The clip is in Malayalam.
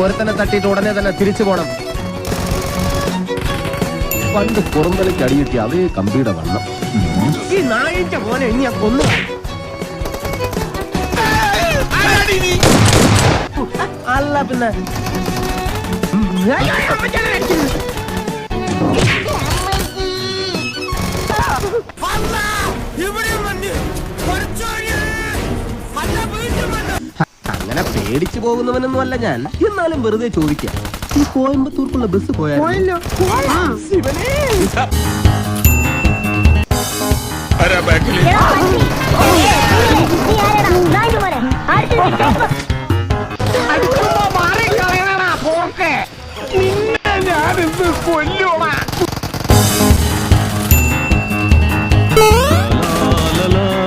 ഒരുത്തനെ തട്ടിയിട്ട് ഉടനെ തന്നെ തിരിച്ചു പോണം. പണ്ട് പുറന്തലയ്ക്ക് അടിയിട്ടി അതേ കമ്പിയുടെ വണ്ണം. ഈ നായിന്റെ മോനെ ഇനി ഞാൻ കൊന്നു. അല്ല പിന്നെ അങ്ങനെ പേടിച്ചു പോകുന്നവനൊന്നും അല്ല ഞാൻ. എന്നാലും വെറുതെ ചോദിക്കാം, ഈ കോയമ്പത്തൂർക്കുള്ള ബസ് പോയാലോ?